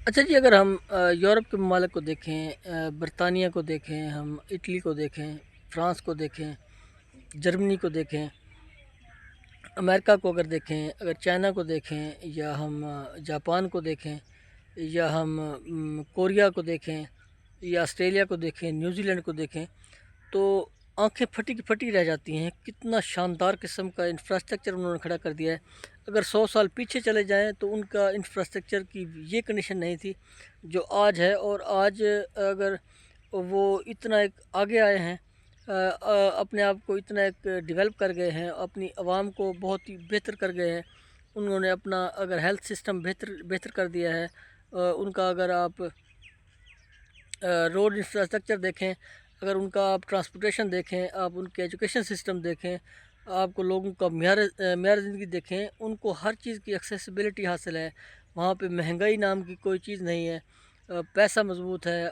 اچھا جی، اگر ہم یورپ کے ممالک کو دیکھیں، برطانیہ کو دیکھیں، ہم اٹلی کو دیکھیں، فرانس کو دیکھیں، جرمنی کو دیکھیں، امریکہ کو اگر دیکھیں، اگر چائنا کو دیکھیں، یا ہم جاپان کو دیکھیں، یا ہم کوریا کو دیکھیں، یا آسٹریلیا کو دیکھیں، نیوزی لینڈ کو دیکھیں، تو آنکھیں پھٹی کی پھٹی رہ جاتی ہیں۔ کتنا شاندار قسم کا انفراسٹرکچر انہوں نے کھڑا کر دیا ہے۔ اگر 100 سال پیچھے چلے جائیں تو ان کا انفراسٹرکچر کی یہ کنڈیشن نہیں تھی جو آج ہے، اور آج اگر وہ اتنا ایک آگے آئے ہیں، اپنے آپ کو اتنا ایک ڈیولپ کر گئے ہیں، اپنی عوام کو بہت ہی بہتر کر گئے ہیں۔ انہوں نے اپنا اگر ہیلتھ سسٹم بہتر کر دیا ہے، ان کا اگر آپ روڈ انفراسٹرکچر دیکھیں، اگر ان کا آپ ٹرانسپورٹیشن دیکھیں، آپ ان کے ایجوکیشن سسٹم دیکھیں، آپ کو لوگوں کا معیار زندگی دیکھیں، ان کو ہر چیز کی ایکسیسبلٹی حاصل ہے۔ وہاں پہ مہنگائی نام کی کوئی چیز نہیں ہے، پیسہ مضبوط ہے،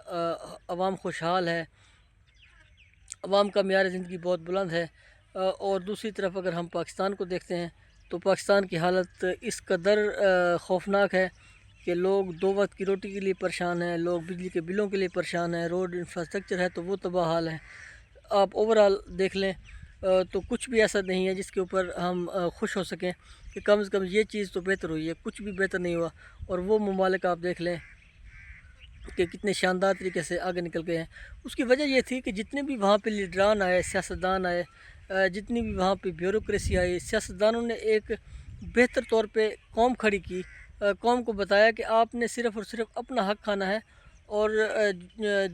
عوام خوشحال ہے، عوام کا معیار زندگی بہت بلند ہے۔ اور دوسری طرف اگر ہم پاکستان کو دیکھتے ہیں تو پاکستان کی حالت اس قدر خوفناک ہے کہ لوگ 2 وقت کی روٹی کے لیے پریشان ہیں، لوگ بجلی کے بلوں کے لیے پریشان ہیں، روڈ انفراسٹرکچر ہے تو وہ تباہ حال ہے۔ آپ اوورآل دیکھ لیں تو کچھ بھی ایسا نہیں ہے جس کے اوپر ہم خوش ہو سکیں کہ کم از کم یہ چیز تو بہتر ہوئی ہے، کچھ بھی بہتر نہیں ہوا۔ اور وہ ممالک آپ دیکھ لیں کہ کتنے شاندار طریقے سے آگے نکل گئے ہیں۔ اس کی وجہ یہ تھی کہ جتنے بھی وہاں پہ لیڈران آئے، سیاستدان آئے، جتنی بھی وہاں پہ بیوروکریسی آئی، سیاستدانوں نے ایک بہتر طور پہ قوم کھڑی کی، قوم کو بتایا کہ آپ نے صرف اور صرف اپنا حق کھانا ہے، اور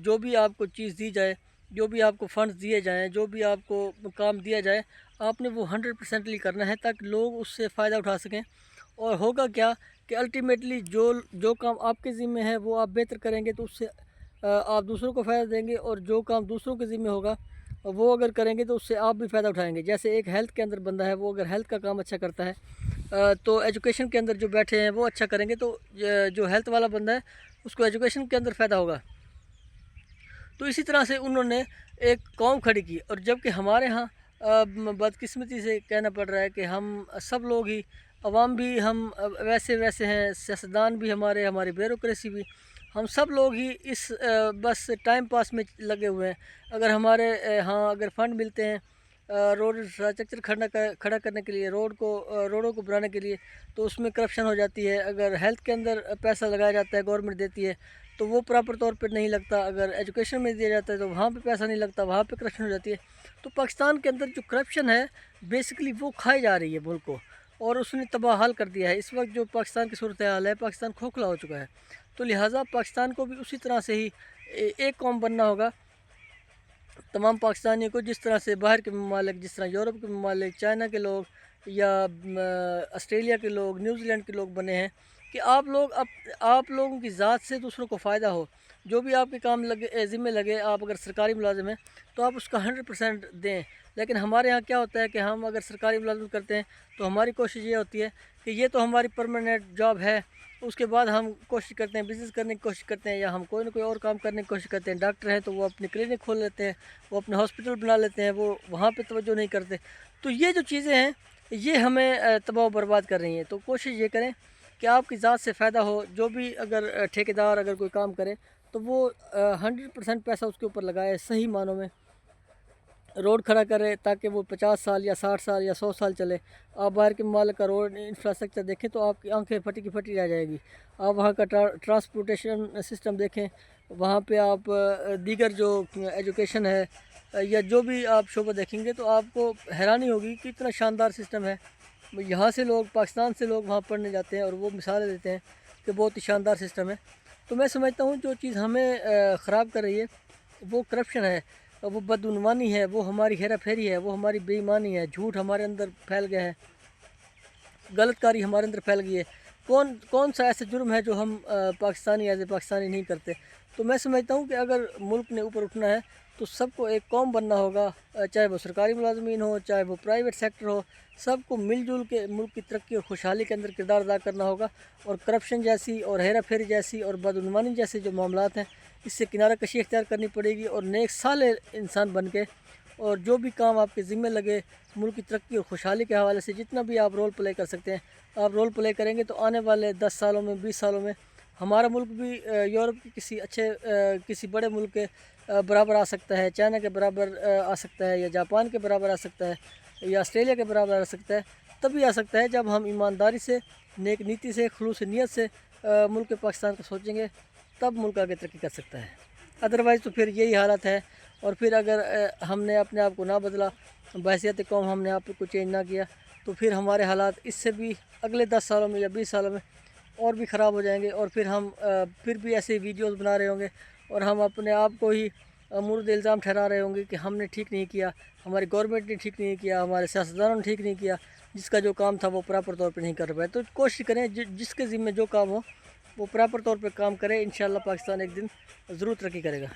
جو بھی آپ کو چیز دی جائے، جو بھی آپ کو فنڈز دیے جائیں، جو بھی آپ کو کام دیا جائے، آپ نے وہ 100% کرنا ہے تاکہ لوگ اس سے فائدہ اٹھا سکیں۔ اور ہوگا کیا کہ الٹیمیٹلی جو کام آپ کے ذمہ ہے وہ آپ بہتر کریں گے تو اس سے آپ دوسروں کو فائدہ دیں گے، اور جو کام دوسروں کے ذمہ ہوگا وہ اگر کریں گے تو اس سے آپ بھی فائدہ اٹھائیں گے۔ جیسے ایک ہیلتھ کے اندر بندہ ہے، وہ اگر ہیلتھ کا کام اچھا کرتا ہے تو ایجوکیشن کے اندر جو بیٹھے ہیں وہ اچھا کریں گے تو جو ہیلتھ والا بندہ ہے اس کو ایجوکیشن کے اندر فائدہ ہوگا۔ تو اسی طرح سے انہوں نے ایک قوم کھڑی کی، اور جب کہ ہمارے ہاں بدقسمتی سے کہنا پڑ رہا ہے کہ ہم سب لوگ ہی، عوام بھی ہم ویسے ہیں، سیاستدان بھی ہماری بیوروکریسی بھی، ہم سب لوگ ہی اس بس ٹائم پاس میں لگے ہوئے ہیں۔ اگر ہمارے ہاں اگر فنڈ ملتے ہیں روڈ انفراسٹرکچر کھڑا کرنے کے لیے، روڈوں کو بنانے کے لیے، تو اس میں کرپشن ہو جاتی ہے۔ اگر ہیلتھ کے اندر پیسہ لگایا جاتا ہے، گورنمنٹ دیتی ہے، تو وہ پراپر طور پہ نہیں لگتا۔ اگر ایجوکیشن میں دیا جاتا ہے تو وہاں پہ پیسہ نہیں لگتا، وہاں پہ کرپشن ہو جاتی ہے۔ تو پاکستان کے اندر جو کرپشن ہے بیسیکلی وہ کھائی جا رہی ہے ملک کو، اور اس نے تباہ حال کر دیا ہے۔ اس وقت جو پاکستان کی صورتحال ہے، پاکستان کھوکھلا ہو چکا ہے، تو لہٰذا پاکستان کو بھی اسی طرح سے ہی ایک قوم بننا ہوگا۔ تمام پاکستانیوں کو جس طرح سے باہر کے ممالک، جس طرح یورپ کے ممالک، چائنا کے لوگ، یا آسٹریلیا کے لوگ، نیوزی لینڈ کے لوگ بنے ہیں، کہ آپ لوگوں کی ذات سے دوسروں کو فائدہ ہو۔ جو بھی آپ کے کام ذمہ لگے، آپ اگر سرکاری ملازم ہیں تو آپ اس کا 100% دیں۔ لیکن ہمارے ہاں کیا ہوتا ہے کہ ہم اگر سرکاری ملازمت کرتے ہیں تو ہماری کوشش یہ ہوتی ہے کہ یہ تو ہماری پرماننٹ جاب ہے، اس کے بعد ہم کوشش کرتے ہیں، بزنس کرنے کی کوشش کرتے ہیں، یا ہم کوئی نہ کوئی اور کام کرنے کی کوشش کرتے ہیں۔ ڈاکٹر ہیں تو وہ اپنی کلینک کھول لیتے ہیں، وہ اپنے ہاسپٹل بنا لیتے ہیں، وہ وہاں پہ توجہ نہیں کرتے۔ تو یہ جو چیزیں ہیں یہ ہمیں تباہ و برباد کر رہی ہیں۔ تو کوشش یہ کریں کہ آپ کی ذات سے فائدہ ہو۔ جو بھی اگر ٹھیکیدار اگر کوئی کام کرے تو وہ 100% پیسہ اس کے اوپر لگائے، صحیح معنوں میں روڈ کھڑا کرے تاکہ وہ 50 سال یا 60 سال یا 100 سال چلے۔ آپ باہر کے ممالک کا روڈ انفراسٹرکچر دیکھیں تو آپ کی آنکھیں پھٹی کی پھٹی رہ جائے گی۔ آپ وہاں کا ٹرانسپورٹیشن سسٹم دیکھیں، وہاں پہ آپ دیگر جو ایجوکیشن ہے یا جو بھی آپ شعبہ دیکھیں گے تو آپ کو حیرانی ہوگی کہ اتنا شاندار سسٹم ہے۔ یہاں سے لوگ، پاکستان سے لوگ وہاں پڑھنے جاتے ہیں اور وہ مثالیں دیتے ہیں کہ بہت ہی شاندار سسٹم ہے۔ تو میں سمجھتا ہوں جو چیز ہمیں خراب کر رہی ہے وہ کرپشن ہے، وہ بدعنوانی ہے، وہ ہماری ہیرا پھیری ہے، وہ ہماری بے ایمانی ہے، جھوٹ ہمارے اندر پھیل گیا ہے، غلط کاری ہمارے اندر پھیل گئی ہے۔ کون سا ایسا جرم ہے جو ہم پاکستانی ایز اے پاکستانی نہیں کرتے؟ تو میں سمجھتا ہوں کہ اگر ملک نے اوپر اٹھنا ہے تو سب کو ایک قوم بننا ہوگا، چاہے وہ سرکاری ملازمین ہو، چاہے وہ پرائیویٹ سیکٹر ہو، سب کو مل جل کے ملک کی ترقی اور خوشحالی کے اندر کردار ادا کرنا ہوگا، اور کرپشن جیسی اور ہیرا پھیری جیسی اور بدعنوانی جیسے جو معاملات ہیں اس سے کنارہ کشی اختیار کرنی پڑے گی، اور نیک صالح انسان بن کے، اور جو بھی کام آپ کے ذمہ لگے ملک کی ترقی اور خوشحالی کے حوالے سے جتنا بھی آپ رول پلے کر سکتے ہیں آپ رول پلے کریں گے تو آنے والے 10 سالوں میں، 20 سالوں میں ہمارا ملک بھی یورپ کی کسی بڑے ملک کے برابر آ سکتا ہے، چائنا کے برابر آ سکتا ہے، یا جاپان کے برابر آ سکتا ہے، یا آسٹریلیا کے برابر آ سکتا ہے۔ تبھی آ سکتا ہے جب ہم ایمانداری سے، نیک نیتی سے، خلوص نیت سے ملک پاکستان کو سوچیں گے، تب ملک آگے ترقی کر سکتا ہے۔ ادروائز تو پھر یہی حالت ہے، اور پھر اگر ہم نے اپنے آپ کو نہ بدلا، بحیثیت قوم ہم نے آپ کو چینج نہ کیا، تو پھر ہمارے حالات اس سے بھی اگلے 10 سالوں میں یا 20 سالوں میں اور بھی خراب ہو جائیں گے، اور پھر ہم پھر بھی ایسے ویڈیوز بنا رہے ہوں گے، اور ہم اپنے آپ کو ہی مورد الزام ٹھہرا رہے ہوں گے کہ ہم نے ٹھیک نہیں کیا، ہماری گورنمنٹ نے ٹھیک نہیں کیا، ہمارے سیاستدانوں نے ٹھیک نہیں کیا، جس کا جو کام تھا وہ پراپر طور پہ نہیں کر پائے۔ تو کوشش کریں جس کے ذمہ جو کام ہو وہ پراپر طور پہ کام کرے، انشاءاللہ پاکستان ایک دن ضرور ترقی کرے گا۔